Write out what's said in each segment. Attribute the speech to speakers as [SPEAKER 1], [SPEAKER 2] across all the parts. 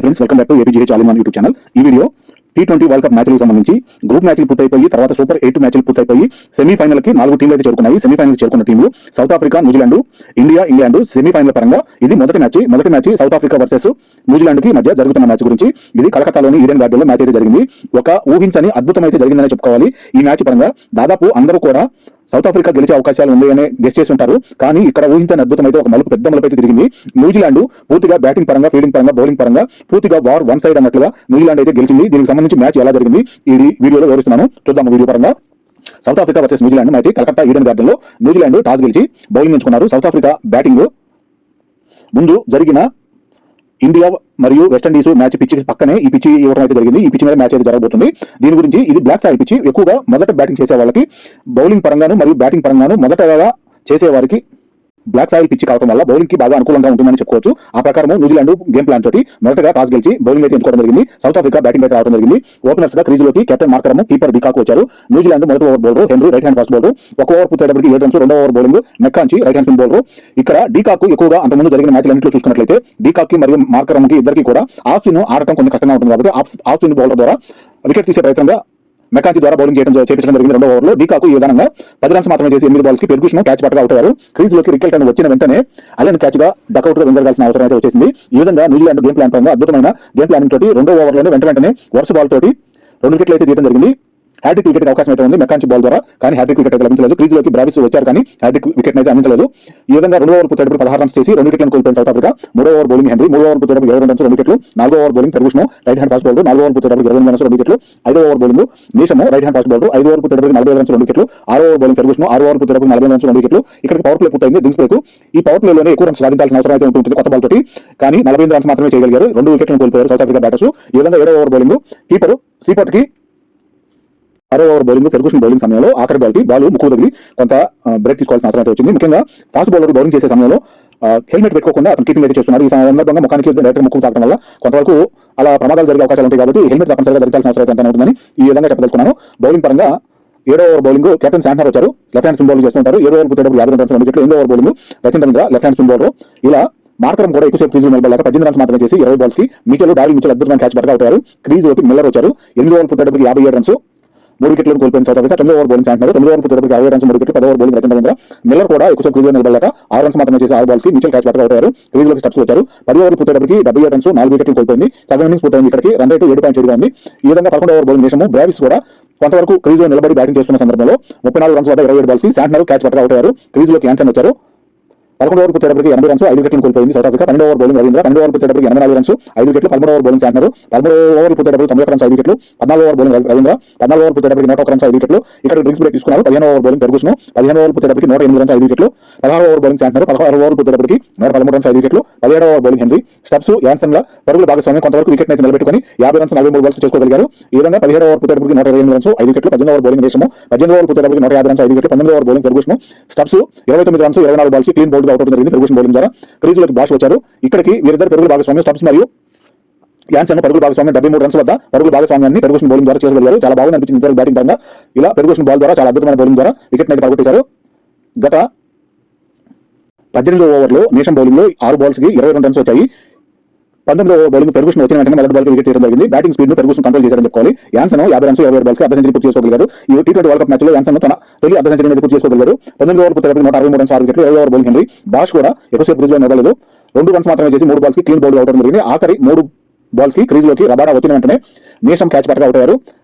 [SPEAKER 1] Friends, welcome back to APGH all in one YouTube channel. ఈ video T20 world cup మ్యాచ్లకు సంబంధించి group మ్యాచ్లు పూర్తయిపోయి తర్వాత super 8 మ్యాచ్లు పూర్తయిపోయి semi-final కి 4 టీంలు అయితే చేరుకున్నాయి. సెమీఫైనల్ చేరుకున్న టీంలు south Africa, New Zealand, India, England. Semi-final పరంగా ఇది మొదటి match south Africa versus New Zealand కి మధ్య జరుగుతున్న మ్యాచ్ గురించి. ఇది కలకత్తాలోని ఈడెన్ గార్డెన్ లో మ్యాచ్ అయితే జరిగింది. ఒక ఊహించని అద్భుతం అయితే జరిగిందని చెప్పుకోవాలి. ఈ మ్యాచ్ పరంగా దాదాపు అందరూ కూడా సౌత్ ఆఫ్రికా గెలిచే అవకాశాలు ఉన్నాయని గెస్ చేసి ఉంటారు. కానీ ఇక్కడ ఊహించని అద్భుతం అయితే ఒక పెద్ద మలుపు అయితే తిరిగింది. న్యూజిలాండ్ పూర్తిగా బ్యాటింగ్ పరంగా, ఫీల్డింగ్ పరంగా, బౌలింగ్ పరంగా పూర్తిగా వార్ వన్ సైడ్ అన్నట్లుగా న్యూజిలాండ్ అయితే గెలిచింది. దీనికి సంబంధించి మ్యాచ్ ఎలా జరిగింది ఈ వీడియోలో వివరిస్తున్నాను, చూద్దాము. వీడియో పరంగా south Africa versus New Zealand match Calcutta Eden garden లో న్యూజిలాండ్ టాస్ గెలిచి బౌలింగ్ ఎంచుకున్నారు. సౌత్ ఆఫ్రికా బ్యాటింగ్ ముందు జరిగిన ఇండియా మరియు వెస్టిండీస్ మ్యాచ్ పిచ్ పక్కనే ఈ పిచ్ ఇవ్వడం అయితే జరిగింది. ఈ పిచ్ మీద మ్యాచ్ అయితే జరగబోతుంది. దీని గురించి ఇది బ్లాక్ సాయిల్ పిచ్. ఎక్కువగా మొదట బ్యాటింగ్ చేసే వాళ్ళకి బౌలింగ్ పరంగాను మరియు బ్యాటింగ్ పరంగాను మొదటగా చేసే వారికి బ్లాక్ సాయిల్ పిచ్ కావడం వల్ల బౌలింగ్ కి బాగా అనుకూలంగా ఉంటుందని చెప్పుకోవచ్చు. ఆ ప్రకారం న్యూజిలాండ్ గేమ్ ప్లాన్ తోటి మొదటగా టాస్ గెలిచి బౌలింగ్ అయితే ఎంచుకోవడం జరిగింది. సౌత్ ఆఫ్రికా బ్యాటింగ్ అయితే రావడం జరిగింది. ఓపెనర్స్ గా క్రీజ్ లోకి కెప్టెన్ మార్కరమ్, కీపర్ డికాక్ వచ్చారు. న్యూజిలాండ్ మొదటి over bowler Henry right hand fast bowler. ఒక ఓవర్ పూర్తయ్యేటప్పటికి 7 రన్స్. రెండో over bowling McConchie right hand spin bowler. ఇక్కడ డికాక్ ఎక్కువగా అంతకుముందు జరిగిన మ్యాచ్లన్నింటిలో చూసుకున్నట్లయితే డికాక్ కి మరియు మార్కరమ్ కి ఇద్దరికి కూడా ఆఫ్ స్పిన్ ఆడటం కొంచెం కష్టంగా ఉంటుంది. కాబట్టి ఆఫ్ స్పిన్ బౌలర్ ద్వారా వికెట్ తీసే ప్రయత్నంగా మెకాంచి ద్వారా బౌలింగ్ చేయించడం జరిగింది. రెండో ఓవర్లో డికాకు ఈ విధానంగా 10 రన్స్ మాత్రమే చేసి 8 బాల్స్ కి ఫెర్గూసన్ క్యాచ్ పట్టగా అవుట్ అయ్యారు. క్రీజ్ లోకి రికెల్టన్ వచ్చిన వెంటనే అలెన్ క్యాచ్ గా డకౌట్ గా వెందరగాల్సిన అవసరం అయితే వచ్చేసింది. ఈ విధంగా న్యూజిలాండ్ గేమ్ ప్లాన్ పరంగా అద్భుతమైన గేమ్ ప్లానింగ్ తోటి రెండో ఓవర్లోనే వెంటనే వరుస బాల్ తోటి 2 వికెట్లు అయితే తీయడం జరిగింది. హ్యాట్రిక్ వికెట్ అవకాశం అయితే ఉంది మెకాంచి బాల్ ద్వారా, కానీ హ్యాట్రిక్ వికెట్ అయితే లభించలేదు. క్రీజ్ లోకి బ్రావిస్ వచ్చారు, కానీ హ్యాట్రిక్ వికెట్ అయితే అందించలేదు. ఈ విధంగా 2 ఓవర్ పూర్తయ్యేటప్పుడు 16 రన్స్ చేసి 2 వికెట్లను కోల్పోయిన సౌత్ ఆఫ్రికా. 3వ ఓవర్ బౌలింగ్ హెన్రీ, 3వ ఓవర్ పూర్తయ్యేటప్పుడు 22 రన్స్ 2 వికెట్లు. 4వ over bowling Ferguson right hand fast bowler, 4వ ఓవర్ పూర్తయ్యేటప్పుడు 22 రన్స్ 2 వికెట్లు. 5వ over bowling Neesham right hand fast bowler, 5వ ఓవర్ పూర్తయ్యేటప్పుడు 45 రన్స్ 2 వికెట్లు. 6వ ఓవర్ బౌలింగ్ ఫెర్గూసన్, 6వ ఓవర్ పూర్తయ్యేటప్పుడు 40 రన్స్ 2 వికెట్లు. ఇక్కడ పవర్ ప్లే పూర్తయింది. Drinks break. ఈ పవర్ ప్లేలోనే ఎక్కువ రన్స్ సాధించాల్సిన అవసరం అయితే ఉంటుంది కొత్త బాల్ తోటి, కానీ 48 రన్స్ మాత్రమే చేయగలిగారు. 2 వికెట్లను కోల్పోయారు సౌత్ ఆఫ్రికా బ్యాటర్స్. ఈ విధంగా 7వ ఓవర్ బౌలింగ్ కీపర్ సీపర్ట్ కి 6వ ఓవర్ బౌలింగ్ ఫెర్గూసన్ బౌలింగ్ సమయంలో ఆఖరి బాల్ కి బాల్ ముక్కు తగిలి కొంత బ్రేక్ తీసుకోవాల్సిన అవసరం అయితే వచ్చింది. ముఖ్యంగా ఫాస్ట్ బౌలర్ బౌలింగ్ చేసే సమయంలో హెల్మెట్ పెట్టుకోకుండా అతను కీపింగ్ అయితే చేస్తున్నారు. ఈ సందర్భంగా ముఖానికి డైరెక్ట్ ముక్కు తాగడం వల్ల కొంతవరకు అలా ప్రమాదాలు జరిగే అవకాశాలు ఉంటాయి. కాబట్టి హెల్మెట్ తప్పనిసరిగా ధరించాల్సిన అవసరం అయితే ఉంటుందని ఈ విధంగా చెప్పదలుచుకున్నాను. బౌలింగ్ పరంగా 7వ ఓవర్ బౌలింగ్ కెప్టెన్ శాంట్నర్ వచ్చారు. లెఫ్ట్ హ్యాండ్ స్పిన్ బౌలింగ్ చేస్తుంటారు. 7వ ఓవర్ పూర్తయ్యేటప్పుడు 52 రన్స్ 2 వికెట్లు. 8వ over bowling Rachin Ravindra left hand spin bowler. ఇలా మార్కరం కూడా ఎక్కువసేపు క్రీజ్ నిలబడలేక 18 రన్స్ మాత్రమే చేసి 20 బాల్స్ కి డార్విన్ మిచెల్ అద్భుతమైన క్యాచ్ పట్టగా అవుట్ అయ్యారు. క్రీజ్ లోకి మిల్లర్ వచ్చారు. 8వ ఓవర్ పూర్తయ్యేటప్పుడు 57 రన్స్ 3 వికెట్లను కోల్పోయిన సౌత్ ఆఫ్రికా. 9వ ఓవర్ బౌలింగ్ శాంట్నర్, 9వ ఓవర్ పూర్తయ్యేటప్పుడు 60 రన్స్ 3 వికెట్లు. 10వ over bowling Rachin Ravindra. Miller కూడా ఎక్కువసేపు క్రీజ్ నిలబడలేక 6 రన్స్ మాత్రమే చేసి 6 బాల్స్ కి మిచెల్ క్యాచ్ పట్టగా అవుట్ అయ్యారు. క్రీజ్ లోకి స్టెప్స్ వచ్చారు. 10వ ఓవర్ పూర్తయ్యేటప్పటికి 77 రన్స్ 4 వికెట్లు కోల్పోయింది. సగం ఇన్నింగ్స్ పూర్తయింది. ఇక్కడికి రన్ రేటు 7.7 గా ఉంది. ఈ విధంగా 11వ ఓవర్ బౌలింగ్ నేషము బ్రావిస్ కూడా కొంతవరకు క్రీజ్ లో నిలబడి బ్యాటింగ్ చేస్తున్న సందర్భంలో 34 రన్స్ వద్ద 27 బాల్స్ కి శాంట్నర్ క్యాచ్ పట్టగా అవుట్ అయ్యారు. క్రీజ్ లోకి యాన్సన్ వచ్చారు. 11వ ఓవర్ పూర్తయ్యేటప్పటికి 80 రన్స్ 5 వికెట్లను కోల్పోయింది సౌత్ ఆఫ్రికా. 12వ ఓవర్ బౌలింగ్ రవీంద్ర, 12వ ఓవర్ పూర్తయ్యేటప్పటికి 84 రన్స్ 5 వికెట్లు. 13వ ఓవర్ బౌలింగ్ శాంట్నర్, 13వ ఓవర్ పూర్తయ్యేటప్పటికి 91 రన్స్ 5 వికెట్లు. 14వ ఓవర్ బౌలింగ్ రవీంద్ర, 14వ ఓవర్ పూర్తయ్యేటప్పటికి 101 రన్స్ 5 వికెట్లు. ఇక్కడ డ్రింక్స్ బ్రేక్ తీసుకున్నారు. 15వ ఓవర్ బౌలింగ్ ఫెర్గూసన్, 15వ ఓవర్ పూర్తయ్యేటప్పటికి 108 రన్స్ 5 వికెట్లు. 16వ ఓవర్ బౌలింగ్ శాంట్నర్, 16వ ఓవర్ పూర్తయ్యేటప్పటికి 113 రన్స్ 5 వికెట్లు. 17వ over bowling Henry. Stubbs Jansen ల పరుగుల భాగస్వామ్యం కొంతవరకు వికెట్ అయితే నిలబెట్టుకుని 50 రన్స్ 43 బాల్స్ చేసుకోగలిగారు. ఈ విధంగా 17వ ఓవర్ పూర్తయ్యేటప్పటికి 128 రన్స్ 5 వికెట్లు. 18వ ఓవర్ బౌలింగ్ దేశము, 18వ ఓవర్ పూర్తయ్యేటప్పటికి 150 రన్స్ 5 వికెట్లు. 19వ over bowling Ferguson. Stubbs 29 runs 24 balls clean bowled గా అవుట్ జరిగింది ఫెర్గూసన్ బౌలింగ్ ద్వారా. క్రీజ్ లోకి బాష్ వచ్చారు. ఇక్కడికి వీరిద్దరు పరుగుల భాగస్వామ్యం స్టబ్స్ మరియు యాన్సన్ పరుగుల భాగస్వామ్యం 73 రన్స్ వద్ద పరుగుల భాగస్వామ్యాన్ని ఫెర్గూసన్ బౌలింగ్ ద్వారా చేయగలిగారు. చాలా బాగా అనిపించింది ఇద్దరు బ్యాటింగ్ పరంగా. ఇలా ఫెర్గూసన్ బాల్ ద్వారా చాలా అద్భుతమైన బౌలింగ్ ద్వారా వికెట్ అయితే పడగొట్టేశారు. గత 18వ ఓవర్లో నేషన్ బౌలింగ్ లో 6 బాల్స్ కి 22 రన్స్ వచ్చాయి. 19వ ఓవర్ బౌలింగ్ ఫెర్గూసన్ వచ్చిన వెంటనే మొదటి బాల్ కి వికెట్ తీయడం జరిగింది. బ్యాటింగ్ స్పీడ్ ను ఫెర్గూసన్ కంట్రోల్ చేశారని చెప్పుకోవాలి. యాన్సన్ 50 రన్స్ 27 బాల్స్ కి అర్ధ సెంచరీ పూర్తి చేసుకోగలిగారు. ఈ T20 వరల్డ్ కప్ మ్యాచ్ లో యాన్సన్ తన తొలి అర్ధ సెంచరీ పూర్తి చేసుకోగలిగారు. 19వ ఓవర్ పూర్తయ్యేటప్పటికి 163 రన్స్ 6 వికెట్లు. 20వ ఓవర్ బౌలింగ్ హెన్రీ. బాష్ కూడా ఎక్కువసేపు క్రీజ్ లో నిలబడలేదు. 2 రన్స్ మాత్రమే చేసి 3 బాల్స్ కి క్లీన్ బౌల్డ్ అవడం జరిగింది. ఆఖరి 3 బాల్స్ కి క్రీజ్ లోకి రబాడా వచ్చిన వెంటనే నేషం క్యాచ్ పట్టగా అవుట్ అయ్యారు.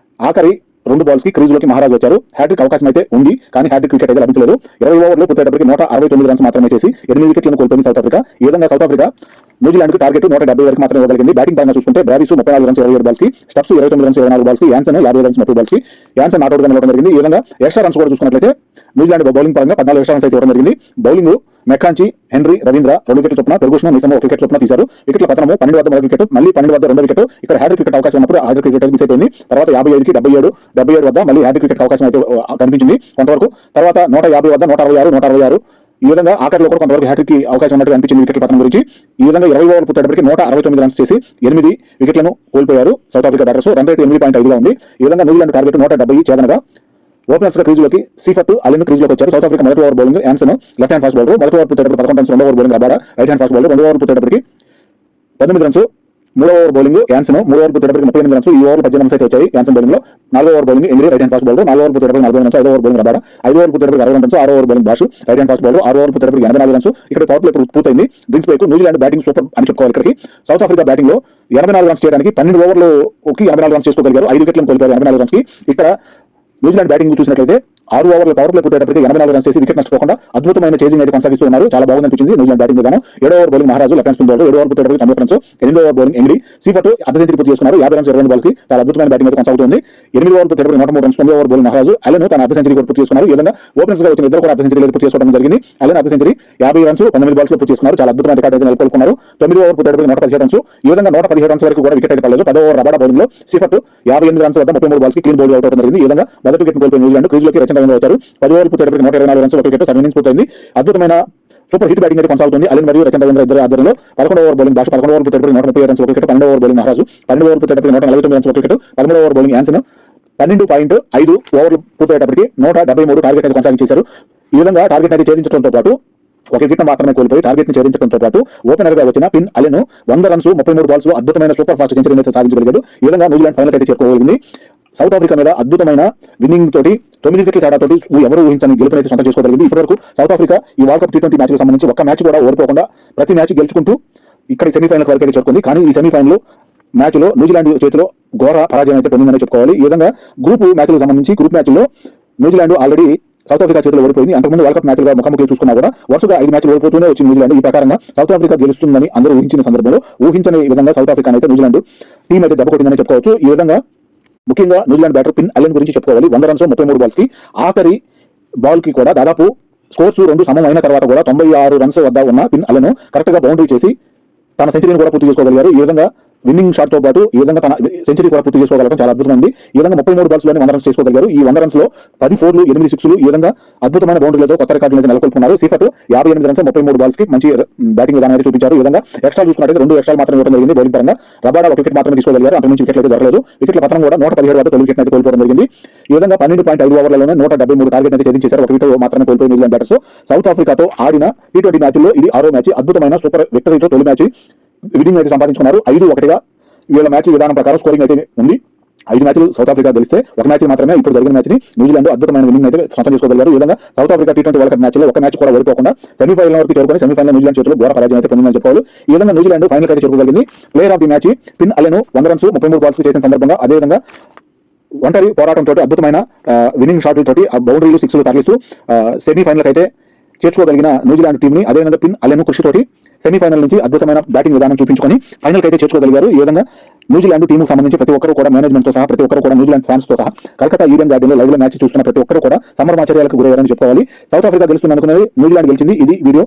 [SPEAKER 1] ఆఖరి 2 బాల్స్ కి క్రీజ్ లోకి మహారాజ్ వచ్చారు. హ్యాట్రిక్ అవకాశం అయితే ఉంది, కానీ హ్యాట్రిక్ వికెట్ అయితే లభించలేదు. 20 ఓవర్లో పూర్తయ్యేటప్పటికి 169 రన్స్ మాత్రమే చేసి 8 వికెట్లను కోల్పోయింది సౌత్ ఆఫ్రికా. ఈ విధంగా సౌత్ ఆఫ్రికా న్యూజిలాండ్ కు టార్గెట్ 170 వరకు మాత్రమే ఇవ్వగలిగింది. బ్యాటింగ్ పరంగా చూసుకుంటే బ్రావిస్ 34 రన్స్ 27 బాల్స్ కి, స్టెప్స్ 29 రన్స్ 24 బాల్స్ కి, యాన్సన్ 50 రన్స్ 30 బాల్స్ కి. యాన్సన్ నాట్ అవుట్ గా నిలవడం జరిగింది. ఈ విధంగా ఎక్స్ట్రా రన్స్ కూడా చూసుకున్నట్లయితే న్యూజిలాండ్ బౌలింగ్ పరంగా 14 ఎక్స్ట్రా రన్స్ అయితే ఇవ్వడం జరిగింది. బౌలింగ్ మెక్కాంచి, హెన్రీ, రవీంద్ర 2 వికెట్లు చొప్పున, ఫెర్గూసన్ నిజంగా 1 వికెట్ చొప్పున తీశారు. వికెట్ల పతనము 12 వద్ద 1 వికెట్, మళ్ళీ 12 వద్ద 2 వికెట్. ఇక్కడ హ్యాట్రిక్ వికెట్ అవకాశం ఉన్నప్పుడు హ్యాట్రిక్ వికెట్ మిస్ అయిపోయింది. తర్వాత 55 కి 77 వద్ద మళ్ళీ హ్యాట్రిక్ వికెట్ అవకాశం అయితే కనిపించింది కొంతవరకు. తర్వాత 150 వద్ద 166. ఈ విధంగా ఆఖరిలో కూడా కొంతవరకు హ్యాట్రిక్ కి అవకాశం ఉన్నట్టు అనిపించింది వికెట్ల పతనం గురించి. ఈ విధంగా 20 ఓవర్లు పూర్తయ్యేటప్పటికి 169 రన్స్ చేసి 8 వికెట్లను కోల్పోయారు south Africa batters. Run rate 8.5 గా ఉంది. ఈ విధంగా న్యూజిలాండ్ టార్గెట్ 170 చేదనగా ఓపెనర్స్ క్రీజ్ లోకి సీఫర్ట్ అలెన్ క్రీజ్ లోకి వచ్చారు. సౌత్ ఆఫ్రికా మొదటి over bowling Jansen left hand fast bowler. మొదటి ఓవర్ పూర్తయ్యేటప్పటికి 11 రన్స్. రెండో over bowling Rabada right hand fast bowler. రెండో ఓవర్ పూర్తయ్యేటప్పటికి 19 రన్స్. మూడో ఓవర్ బౌలింగ్ యాన్సన్, మూడో ఓవర్ పూర్తయ్యేటప్పటికి 38 రన్స్, ఈ ఓవర్ 18 రన్స్ అయితే వచ్చాయి యాన్సన్ బౌలింగ్ లో. నాలుగో ఓవర్ బౌలింగ్ ఎంగిలి రైట్ హ్యాండ్ ఫాస్ట్ బౌలర్, నాలుగో ఓవర్ పూర్తయ్యేటప్పటికి 40 రన్స్, ఐదో ఓవర్ బౌలింగ్ రబాడా, ఐదో ఓవర్ పూర్తయ్యేటప్పటికి 60 రన్స్, ఆరో over bowling Bosch right hand fast bowler, ఆరో ఓవర్ పూర్తయ్యేటప్పటికి 84 రన్స్. ఇక్కడ పవర్ ప్లే పూర్తయింది. Drinks break. New Zealand batting super అని చెప్పుకోవాలి. ఇక్కడికి సౌత్ ఆఫ్రికా బ్యాటింగ్ లో 84 రన్స్ చేయడానికి 12 ఓవర్లకి 84 రన్స్ చేసుకోగలిగారు. 5 వికెట్లను కోల్పోయారు 84 రన్స్ కి. ఇక్కడ న్యూజిలాండ్ బ్యాటింగ్ చూసినట్లయితే 6 ఓవర్ల పవర్ ప్లే పూర్తయ్యేటప్పటికి 84 రన్స్ చేసి వికెట్ నష్టపోకుండా అద్భుతమైన చేసింగ్ అయితే కొనసాగిస్తూ ఉన్నారు. చాలా బాగుంది అనిపించింది న్యూజిలాండ్ బ్యాటింగ్ విధానం. 7వ ఓవర్ బౌలింగ్ మహారాజు లెఫ్ట్ హ్యాండ్ స్పిన్ బౌలర్, 7వ ఓవర్ పూర్తయ్యేటప్పటికి 90 రన్స్, 8వ ఓవర్ బౌలింగ్ ఎంగిలి సీఫర్ట్ అర్ధ సెంచరీ పూర్తి చేసుకున్నారు. 50 రన్స్ 22 బాల్కి చాలా అద్భుతమైన బ్యాటింగ్ అయితే కొనసాగుతుంది. 8వ ఓవర్ పూర్తయ్యేటప్పటికి 103 రన్స్, 9వ ఓవర్ బౌలింగ్ మహారాజు అలెన్ తన అర్ధ సెంచరీ పూర్తి చేసుకున్నారు. ఈ విధంగా ఓపెనర్స్ గా వచ్చిన ఇద్దరు కూడా అర్ధ సెంచరీ పూర్తి చేసుకోవడం జరిగింది. అలెన్ అర్ధ సెంచరీ 50 రన్స్ 19 బాల్స్ లో పూర్తి చేసుకున్నారు. చాలా అద్భుతమైన రికార్డ్ అయితే నెలకొల్పుకున్నారు. 9వ ఓవర్ పూర్తయ్యేటప్పటికి 117 రన్స్. ఈ విధంగా 117 రన్స్ వరకు కూడా వికెట్ అయితే పడలేదు. 10వ ఓవర్ రబాడా బౌలింగ్ లో సీఫర్ట్ 58 రన్స్ వద్ద 33 బాల్స్ కి క్లీన్ బౌల్ అవుట్ అవడం జరిగింది. ఈ విధంగా మొదటి వికెట్ కోల్పోయిన న్యూజిలాండ్ క్రీజ్ లోకి రచన వచ్చారు. 10వ ఓవర్ పూర్తయ్యేటప్పటికి 124 రన్స్, ఒక వికెట్ 7 ఇన్నింగ్స్ పూర్తయింది. అద్భుతమైన సూపర్ హిట్ బ్యాటింగ్ అయితే కొనసాగుతుంది. అలెన్ మరియు రచన రవీంద్ర ఇద్దరు ఆధ్వర్యంలో. 11వ ఓవర్ బౌలింగ్ బాష్ 11వ ఓవర్ పూర్తయ్యేటప్పటికి 130 రన్స్, ఒక వికెట్. 12వ ఓవర్ బౌలింగ్ మహారాజు 12వ ఓవర్ పూర్తయ్యేటప్పటికి 149 రన్స్, ఒక వికెట్. 13వ ఓవర్ బౌలింగ్ యాన్సన్ 12.5 ఓవర్లు పూర్తయ్యేటప్పటికి 173 టార్గెట్ అయితే కొనసాగించేశారు. ఈ విధంగా టార్గెట్ అయితే ఛేదించడంతో పాటు ఒక వికెట్ మాత్రమే కోల్పోయి టార్గెట్ ని ఛేదించడంతో పాటు ఓపెనర్ గా వచ్చిన పిన్ అలెన్ 100 రన్స్ 33 బాల్స్ లో అద్భుతమైన సూపర్ ఫాస్ట్ సెంచరీ అయితే సాధించగలిగాడు. ఈ విధంగా న్యూజిలాండ్ ఫైనల్ అయితే చేరుకోగలిగింది. సౌత్ ఆఫ్రికా మీద అద్భుతమైన విన్నింగ్ తోటి 9 వికెట్ల తేడాతోటి ఎవరు ఊహించని గెలుపునైతే సొంతం చేసుకోగలిగింది. ఇప్పటివరకు సౌత్ ఆఫ్రికా ఈ వరల్డ్ కప్ T20 మ్యాచ్లకు సంబంధించి ఒక్క మ్యాచ్ కూడా ఓడిపోకుండా ప్రతి మ్యాచ్ గెలుచుకుంటూ ఇక్కడ సెమీఫైనల్ వరకు అయితే చేరుకుంది. కానీ ఈ సెమీఫైనల్ మ్యాచ్ లో న్యూజిలాండ్ చేతిలో ఘోర పరాజయం అయితే పొందిందని చెప్పుకోవాలి. ఈ విధంగా గ్రూప్ మ్యాచ్లకు సంబంధించి గ్రూప్ మ్యాచ్ లో న్యూజిలాండ్ ఆల్రెడీ సౌత్ ఆఫ్రికా చేతిలో ఓడిపోయింది. అంతకుముందు వరల్డ్ కప్ మ్యాచ్లుగా ముఖాముఖి చూసుకున్నా కూడా వరుసగా 5 మ్యాచ్లు ఓడిపోతూనే వచ్చింది న్యూజిలాండ్. ఈ ప్రకారంగా సౌత్ ఆఫ్రికా గెలుస్తుందని అందరూ ఊహించిన సందర్భంలో ఊహించని విధంగా సౌత్ ఆఫ్రికా అయితే న్యూజిలాండ్ టీం అయితే దెబ్బ కొట్టిందని చెప్పుకోవచ్చు. ఈ విధంగా ముఖ్యంగా న్యూజిలాండ్ బ్యాటర్ పిన్ అలెన్ గురించి చెప్పుకోవాలి. 100 రన్స్ 33 బాల్స్ కి ఆఖరి బాల్ కి కూడా దాదాపు స్కోర్స్ 2 సమం అయిన తర్వాత కూడా 96 రన్స్ వద్ద ఉన్న పిన్ అలెన్ కరెక్ట్ గా బౌండరీ చేసి తన సెంచరీని కూడా పూర్తి చేసుకోగలిగారు. ఈ విధంగా విన్నింగ్ షాట్ తో పాటు ఈ విధంగా తన సెంచరీ కూడా పూర్తి చేసుకోగలడం చాలా అద్భుతమైంది. ఈ విధంగా 33 బాల్స్ లోనే 100 రన్స్ చేసుకోగలిగారు. ఈ 100 రన్స్ లో 10 ఫోర్లు 8 సిక్స్లు ఈ విధంగా అద్భుతమైన బౌండరీలతో కొత్త రికార్డులు అయితే నెలకొల్పుకున్నారు. సీఫర్ట్ 58 రన్స్ 33 బాల్స్ కి మంచి బ్యాటింగ్ విధానం అయితే చూపించారు. ఈ విధంగా ఎక్స్ట్రా చూసుకున్నట్లయితే 2 ఎక్స్ట్రా మాత్రమే ఇవ్వడం జరిగింది బౌలింగ్ పరంగా. రబాడా ఒక వికెట్ మాత్రమే తీసుకోగలిగారు. అంతకు మించి వికెట్లు అయితే దొరకలేదు. వికెట్ల పతనం కూడా 117 వద్ద 9 వికెట్ అయితే కోల్పోవడం జరిగింది. ఈ విధంగా 12.5 ఓవర్లలోనే 173 టార్గెట్ అయితే ఛేదించేశారు. ఒక వికెట్ మాత్రమే కోల్పోయిన న్యూజిలాండ్ బ్యాటర్స్. సౌత్ ఆఫ్రికాతో ఆడిన T20 మ్యాచ్లో ఇది 6వ మ్యాచ్. అద్భుతమైన సూపర్ విక్టరీతో తొలి మ్యాచ్ విన్నింగ్ అయితే సంపాదించుకున్నారు. 5-1గా వీళ్ళ మ్యాచ్ విధానం ప్రకారం స్కోరింగ్ అయితే ఉంది. 5 మ్యాచ్లు సౌత్ ఆఫ్రికా గెలిస్తే ఒక మ్యాచ్ మాత్రమే ఇప్పుడు జరిగిన మ్యాచ్ ని న్యూజిలాండ్ అద్భుతమైన విన్నింగ్ అయితే సొంతం చేసుకోగలిగారు. ఈ విధంగా south Africa T20 world cup match లో ఒక మ్యాచ్ కూడా ఓడిపోకుండా సెమీఫైనల్ వరకు చేరుకొని సెమీఫైనల్ న్యూజిలాండ్ చేతిలో ఘోర పరాజయం అయితే పొందిందని చెప్పాలి. ఈ విధంగా న్యూజిలాండ్ ఫైనల్ అయితే చేరుకోగలిగింది. Player of the match Finn Allen 100 runs 33 balls చేసిన సందర్భంగా అదేవిధంగా ఒంటరి పోరాటంతో అద్భుతమైన విన్నింగ్ షాట్లతోటి బౌండరీలు సిక్స్లు తగిలిస్తూ సెమీఫైనల్ అయితే చేర్చుకోగలిగిన న్యూజిలాండ్ టీమ్ ని అదేవిధంగా పిన్ అలెన్ కృషితోటి సెమీఫైనల్ నుంచి అద్భుతమైన బ్యాటింగ్ విధానం చూపించుకొని ఫైనల్ అయితే చేర్చుకోగలిగారు. ఈ విధంగా న్యూజిలాండ్ టీంకు సంబంధించి ప్రతి ఒక్కరు కూడా మేనేజ్మెంట్ తో సహా ప్రతి ఒక్కరు కూడా న్యూజిలాండ్ ఫ్యాన్స్ తో సహా కలకత్తా ఈడెన్ గార్డెన్ లో లైవ్ లో మ్యాచ్ చూస్తున్న ప్రతి ఒక్కరు కూడా సంబరమాచర్యాలకు గురయ్యారని చెప్పుకోవాలి. సౌత్ ఆఫ్రికా గెలుస్తుందనుకున్నది న్యూజిలాండ్ గెలిచింది. ఇది వీడియో.